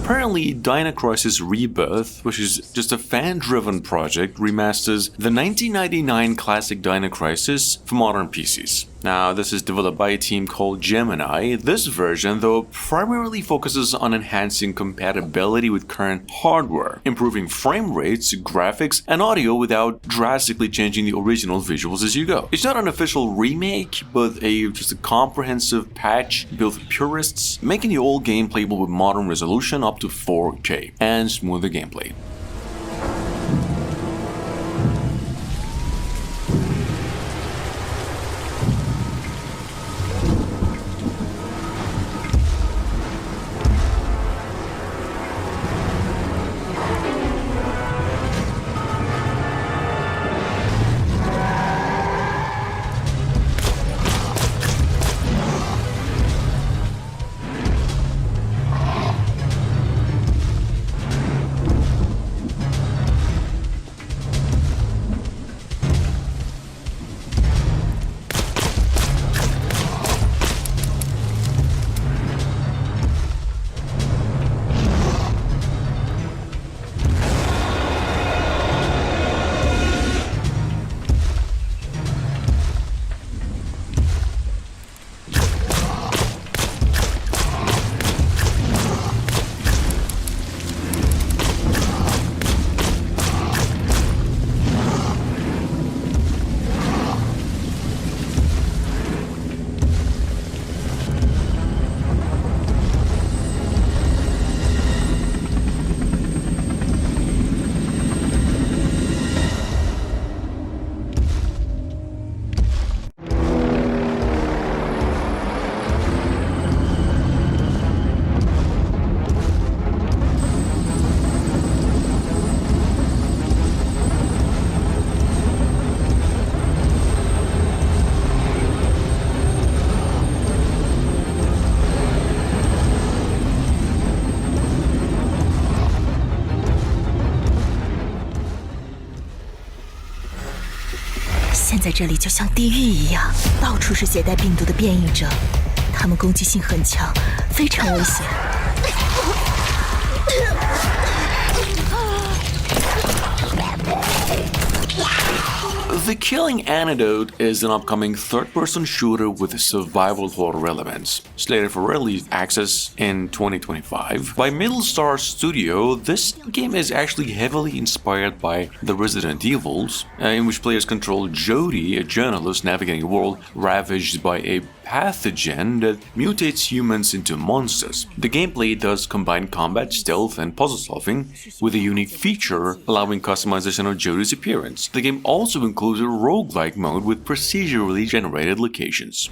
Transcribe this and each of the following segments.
Apparently, Dino Crisis Rebirth, which is just a fan-driven project, remasters the 1999 classic Dino Crisis for modern PCs. Now, this is developed by a team called Gemini. This version, though, primarily focuses on enhancing compatibility with current hardware, improving frame rates, graphics, and audio without drastically changing the original visuals as you go. It's not an official remake, but just a comprehensive patch built for purists, making the old game playable with modern resolution up to 4K and smoother gameplay.现在这里就像地狱一样，到处是携带病毒的变异者，他们攻击性很强，非常危险。The Killing Antidote is an upcoming third-person shooter with survival horror elements. Slated for early access in 2025 by Middle Star Studio, this game is actually heavily inspired by the Resident Evils, in which players control Jodie, a journalist navigating a world ravaged by a pathogen that mutates humans into monsters. The gameplay does combine combat, stealth, and puzzle solving, with a unique feature allowing customization of Jodie's appearance. The game also includes a roguelike mode with procedurally generated locations.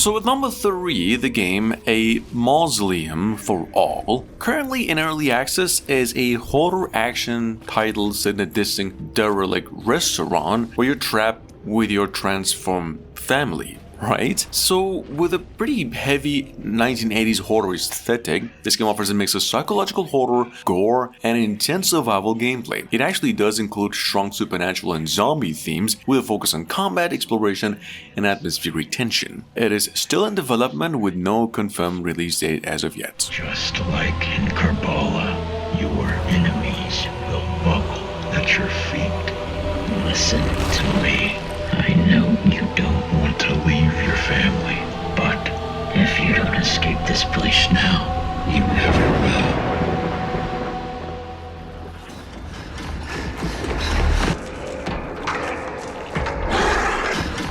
So at number 3, the game A Mausoleum for All. Currently in early access is a horror action title set in a distinct derelict restaurant where you're trapped with your transformed family. Right? So, with a pretty heavy 1980s horror aesthetic, this game offers a mix of psychological horror, gore, and intense survival gameplay. It actually does include strong supernatural and zombie themes, with a focus on combat, exploration, and atmospheric tension. It is still in development with no confirmed release date as of yet. Just like in Karbala, your enemies will buckle at your feet. Listen to me. I know you don't want to leave your family, but if you don't escape this place now, you never will.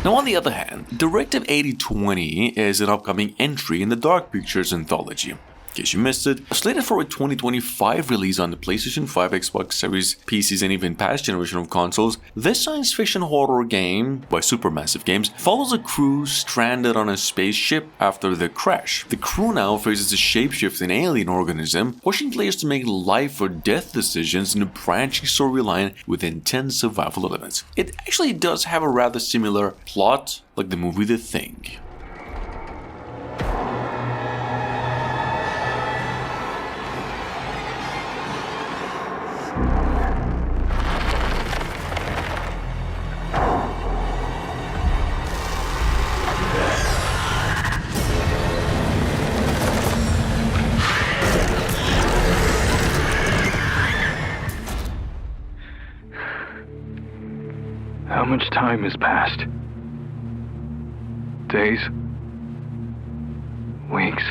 Now on the other hand, Directive 8020 is an upcoming entry in the Dark Pictures anthology. In case you missed it, slated for a 2025 release on the PlayStation 5, Xbox Series, PCs, and even past generation of consoles, this science fiction horror game by Supermassive Games follows a crew stranded on a spaceship after the crash. The crew now faces a shape-shifting alien organism, pushing players to make life or death decisions in a branching storyline with intense survival elements. It actually does have a rather similar plot like the movie The Thing. How much time has passed? Days? Weeks?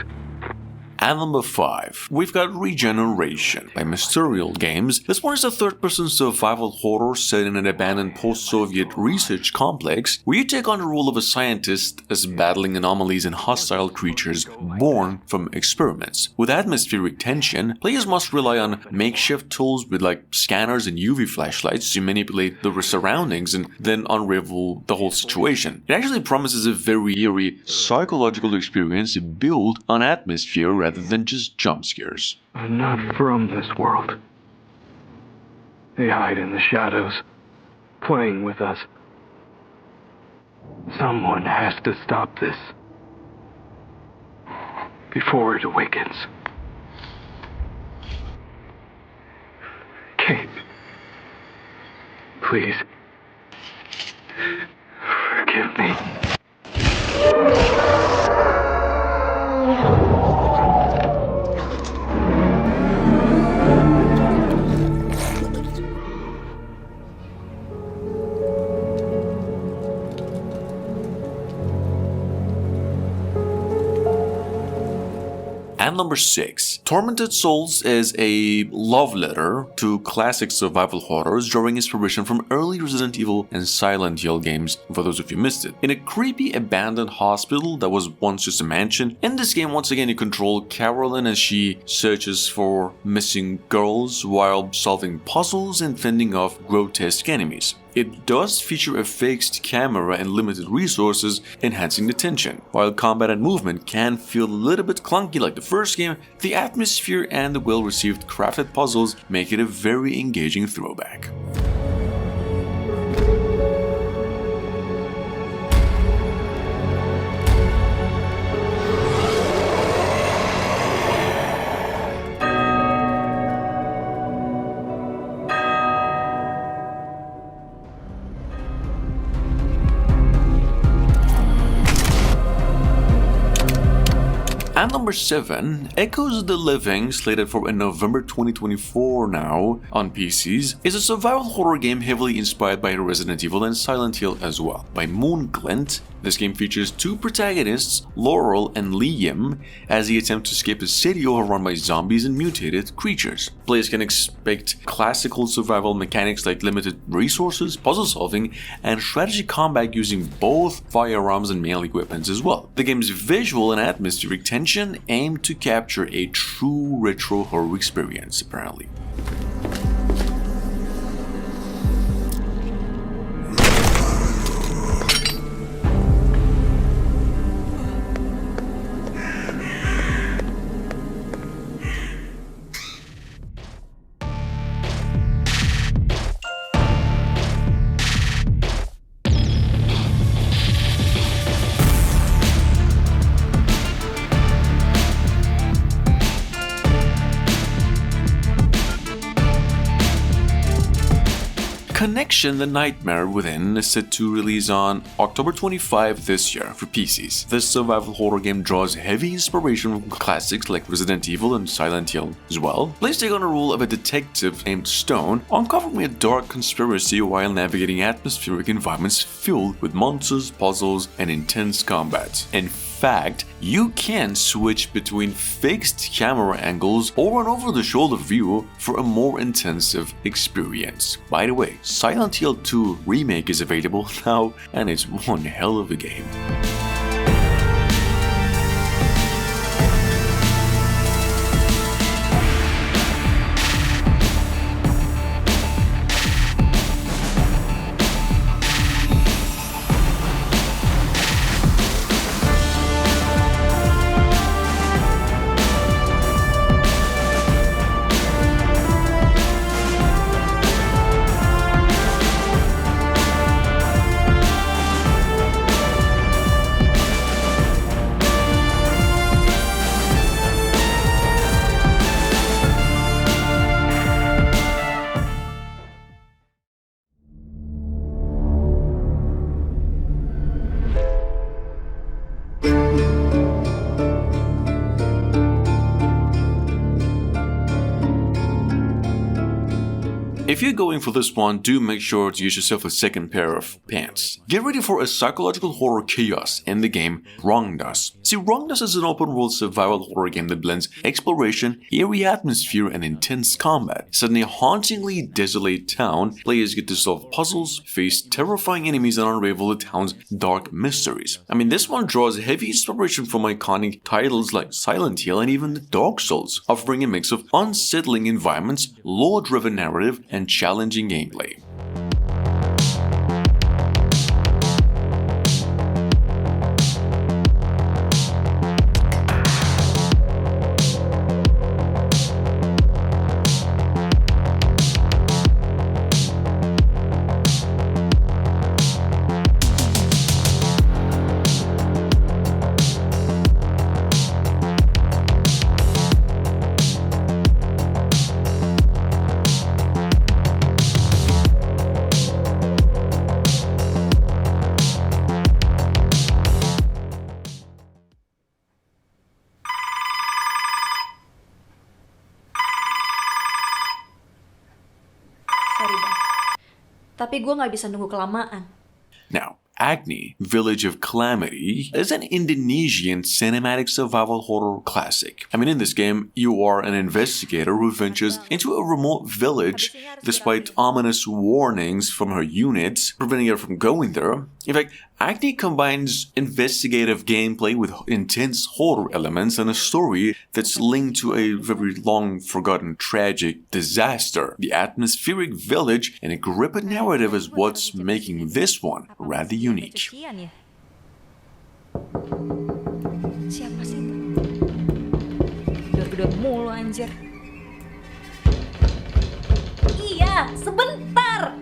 At number 5, we've got Regeneration by Mysterial Games. This one is a third-person survival horror set in an abandoned post-Soviet research complex where you take on the role of a scientist as battling anomalies and hostile creatures born from experiments. With atmospheric tension, players must rely on makeshift tools with like scanners and UV flashlights to manipulate the surroundings and then unravel the whole situation. It actually promises a very eerie psychological experience built on atmosphere rather than just jump scares. I'm not from this world. They hide in the shadows, playing with us. Someone has to stop this before it awakens. Kate, please, forgive me. At number 6, Tormented Souls is a love letter to classic survival horrors drawing inspiration from early Resident Evil and Silent Hill games, for those of you who missed it. In a creepy abandoned hospital that was once just a mansion, in this game once again you control Carolyn as she searches for missing girls while solving puzzles and fending off grotesque enemies. It does feature a fixed camera and limited resources, enhancing the tension. While combat and movement can feel a little bit clunky like the first game, the atmosphere and the well-received crafted puzzles make it a very engaging throwback. At number 7, Echoes of the Living, slated for a November 2024 now on PCs, is a survival horror game heavily inspired by Resident Evil and Silent Hill as well. By Moonglint, this game features two protagonists, Laurel and Liam, as they attempt to escape a city overrun by zombies and mutated creatures. Players can expect classical survival mechanics like limited resources, puzzle solving, and strategy combat using both firearms and melee weapons as well. The game's visual and atmospheric tension aim to capture a true retro horror experience, apparently. Connection: The Nightmare Within is set to release on October 25 this year for PCs. This survival horror game draws heavy inspiration from classics like Resident Evil and Silent Hill as well. Please take on the role of a detective named Stone, uncovering a dark conspiracy while navigating atmospheric environments filled with monsters, puzzles, and intense combat. In fact, you can switch between fixed camera angles or an over-the-shoulder view for a more intensive experience. By the way, Silent Hill 2 Remake is available now, and it's one hell of a game. If you're going for this one, do make sure to use yourself a second pair of pants. Get ready for a psychological horror chaos in the game Wronged Us. See, Wronged Us is an open-world survival horror game that blends exploration, eerie atmosphere, and intense combat. Set in a hauntingly desolate town, players get to solve puzzles, face terrifying enemies, and unravel the town's dark mysteries. I mean, this one draws heavy inspiration from iconic titles like Silent Hill and even Dark Souls, offering a mix of unsettling environments, lore-driven narrative, and challenging gameplay. Sorry bang, tapi gue nggak bisa nunggu kelamaan. Now, Agni, Village of Calamity, is an Indonesian cinematic survival horror classic. I mean, in this game, you are an investigator who ventures into a remote village despite ominous warnings from her units preventing her from going there. In fact, Agni combines investigative gameplay with intense horror elements and a story that's linked to a very long-forgotten tragic disaster. The atmospheric village and a gripping narrative is what's making this one rather unique. Siapa sih itu? Gedor-gedor mulu anjir. Iya, sebentar.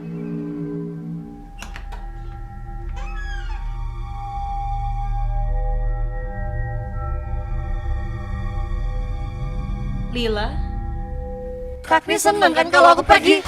Lila, Kakni seneng kan kalau aku pergi?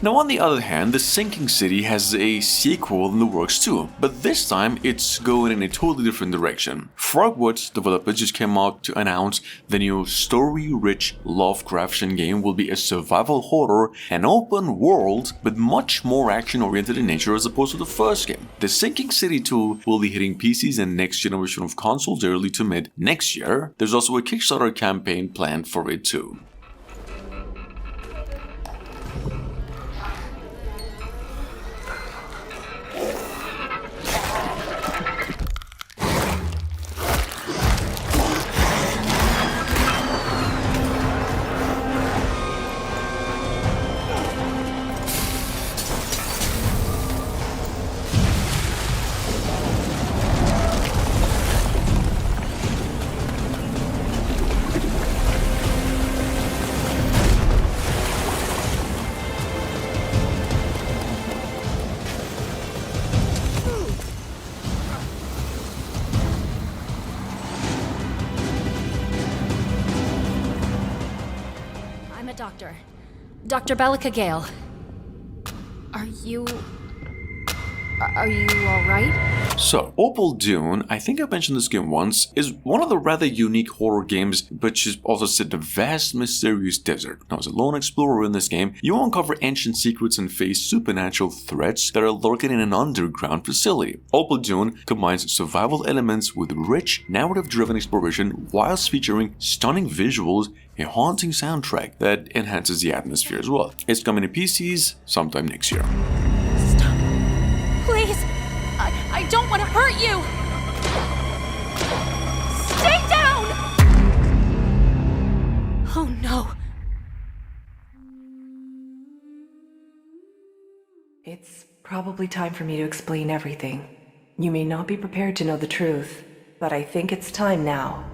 Now, on the other hand, The Sinking City has a sequel in the works too, but this time it's going in a totally different direction. Frogwood's developers just came out to announce the new story-rich Lovecraftian game will be a survival horror and open world, but much more action-oriented in nature as opposed to the first game. The Sinking City 2 will be hitting PCs and next generation of consoles early to mid next year. There's also a Kickstarter campaign planned for it too. doctor. Dr. Bellica Gale. Are you alright? So, Opal Dune, I think I mentioned this game once, is one of the rather unique horror games, which is also set in a vast, mysterious desert. Now, as a lone explorer in this game, you uncover ancient secrets and face supernatural threats that are lurking in an underground facility. Opal Dune combines survival elements with rich, narrative-driven exploration whilst featuring stunning visuals, a haunting soundtrack that enhances the atmosphere as well. It's coming to PCs sometime next year. Please! I don't want to hurt you! Stay down! Oh no. It's probably time for me to explain everything. You may not be prepared to know the truth, but I think it's time now.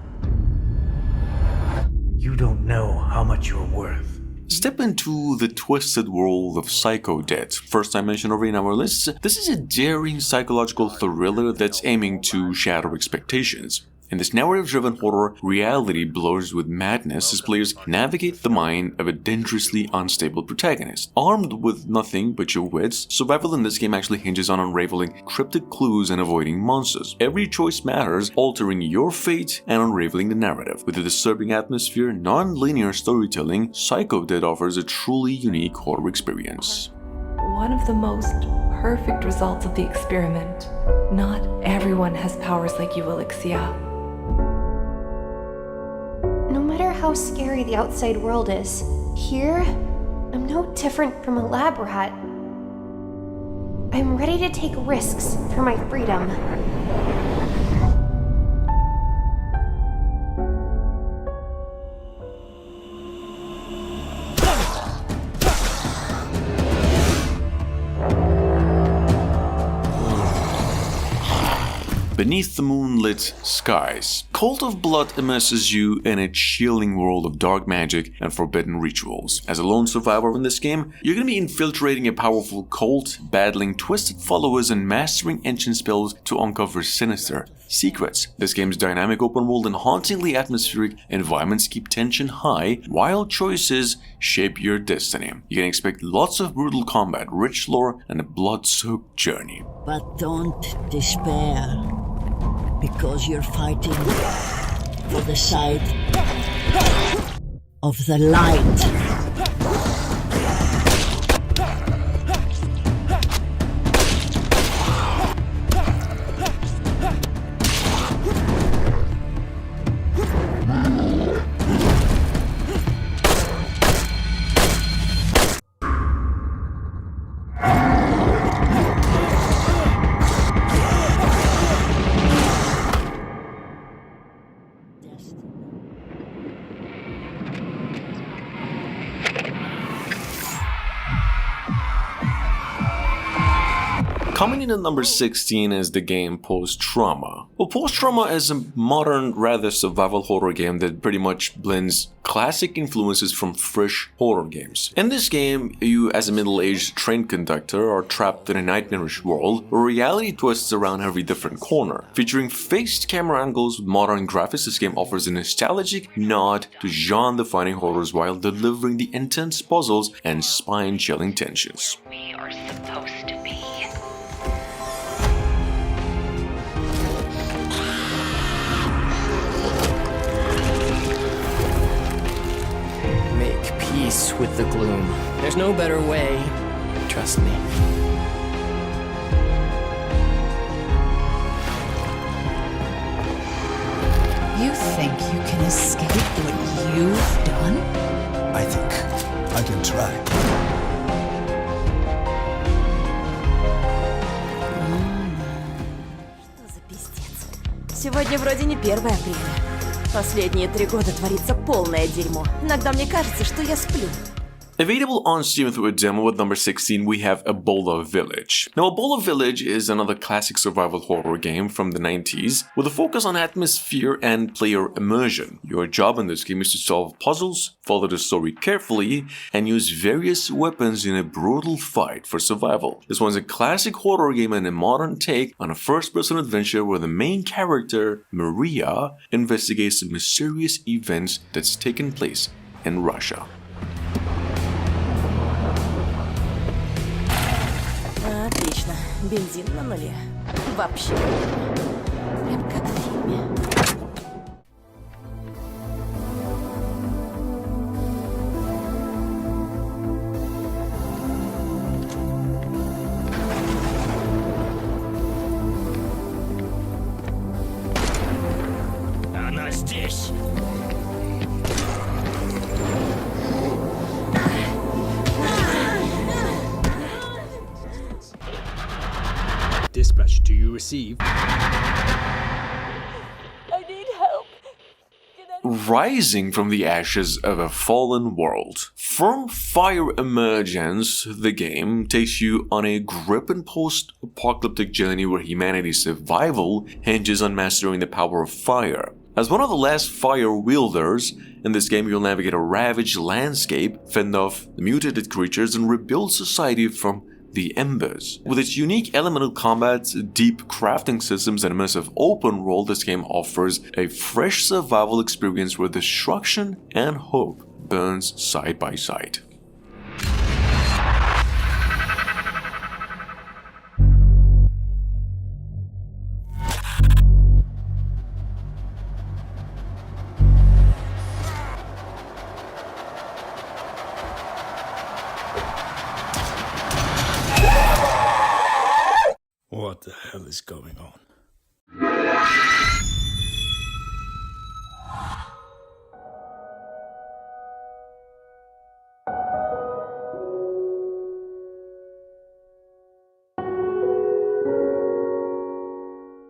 You don't know how much you're worth. Step into the twisted world of Psycho Dead. First I mentioned already in our list, this is a daring psychological thriller that's aiming to shatter expectations. In this narrative-driven horror, reality blurs with madness as players navigate the mind of a dangerously unstable protagonist. Armed with nothing but your wits, survival in this game actually hinges on unraveling cryptic clues and avoiding monsters. Every choice matters, altering your fate and unraveling the narrative. With a disturbing atmosphere, non-linear storytelling, Psycho Dead offers a truly unique horror experience. One of the most perfect results of the experiment. Not everyone has powers like you, Elixia. No matter how scary the outside world is, here, I'm no different from a lab rat. I'm ready to take risks for my freedom. Beneath the moonlit skies, Cult of Blood immerses you in a chilling world of dark magic and forbidden rituals. As a lone survivor in this game, you're gonna be infiltrating a powerful cult, battling twisted followers and mastering ancient spells to uncover sinister secrets. This game's dynamic open world and hauntingly atmospheric environments keep tension high, while choices shape your destiny. You can expect lots of brutal combat, rich lore, and a blood-soaked journey. But don't despair, because you're fighting for the side of the light. Coming in at number 16 is the game Post-Trauma. Well, Post-Trauma is a modern, rather survival horror game that pretty much blends classic influences from fresh horror games. In this game, you as a middle-aged train conductor are trapped in a nightmarish world where reality twists around every different corner. Featuring fixed camera angles with modern graphics, this game offers a nostalgic nod to genre-defining horrors while delivering the intense puzzles and spine-chilling tensions. We are supposed to be. Peace with the gloom. There's no better way. Trust me. You think you can escape what you've done? I think I can try. Что за пиздец? Сегодня вроде не 1 апреля. Последние 3 года творится полное дерьмо. Иногда мне кажется, что я сплю. Available on Steam through a demo with number 16, we have Eola Village. Now, Eola Village is another classic survival horror game from the 90s with a focus on atmosphere and player immersion. Your job in this game is to solve puzzles, follow the story carefully, and use various weapons in a brutal fight for survival. This one's a classic horror game and a modern take on a first-person adventure where the main character, Maria, investigates the mysterious events that's taken place in Russia. Бензин на нуле. Вообще. Прям как в фильме. Она здесь. Dispatch, do you receive? I need help. Rising from the ashes of a fallen world. From Fire Emergence, the game takes you on a gripping post-apocalyptic journey where humanity's survival hinges on mastering the power of fire. As one of the last fire wielders, in this game you'll navigate a ravaged landscape, fend off mutated creatures, and rebuild society from the embers. With its unique elemental combat, deep crafting systems, and immersive open world, this game offers a fresh survival experience where destruction and hope burns side by side. What the hell is going on?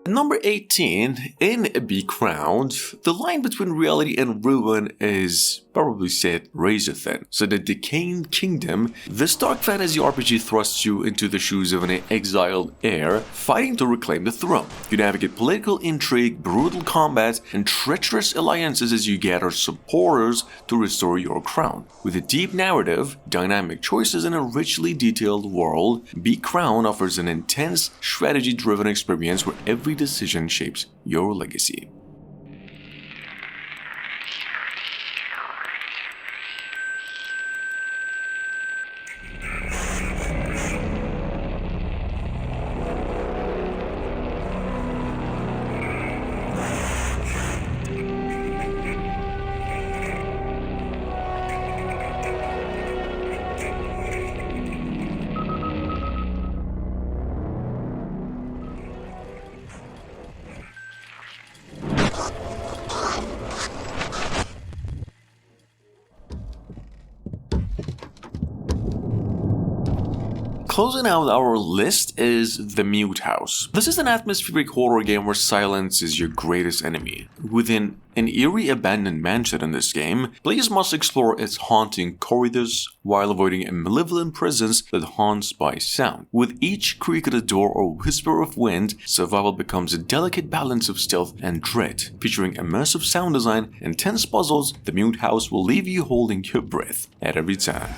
Number 18, in Be Crowned, the line between reality and ruin is probably said razor thin. So the Decaying Kingdom, this dark fantasy RPG thrusts you into the shoes of an exiled heir fighting to reclaim the throne. You navigate political intrigue, brutal combat, and treacherous alliances as you gather supporters to restore your crown. With a deep narrative, dynamic choices, and a richly detailed world, Be Crowned offers an intense, strategy-driven experience where every decision shapes your legacy. Closing out our list is The Mute House. This is an atmospheric horror game where silence is your greatest enemy. Within an eerie abandoned mansion in this game, players must explore its haunting corridors while avoiding a malevolent presence that haunts by sound. With each creak of the door or whisper of wind, survival becomes a delicate balance of stealth and dread. Featuring immersive sound design and tense puzzles, The Mute House will leave you holding your breath at every turn.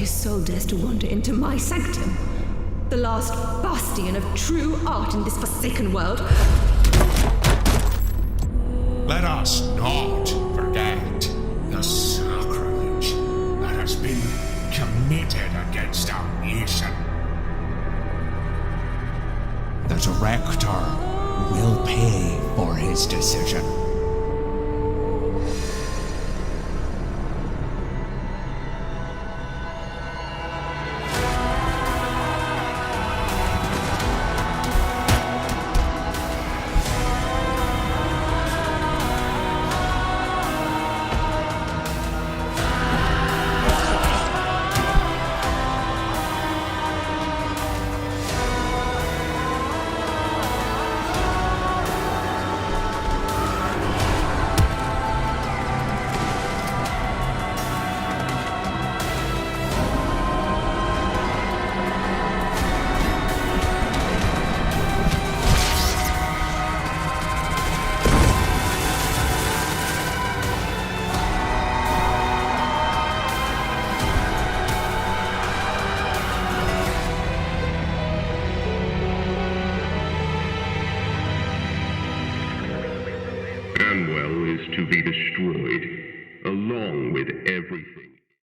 Soul dares to wander into my sanctum, the last bastion of true art in this forsaken world. Let us not forget the sacrilege that has been committed against our nation. The Director will pay for his decision. Hanwell is to be destroyed, along with everything.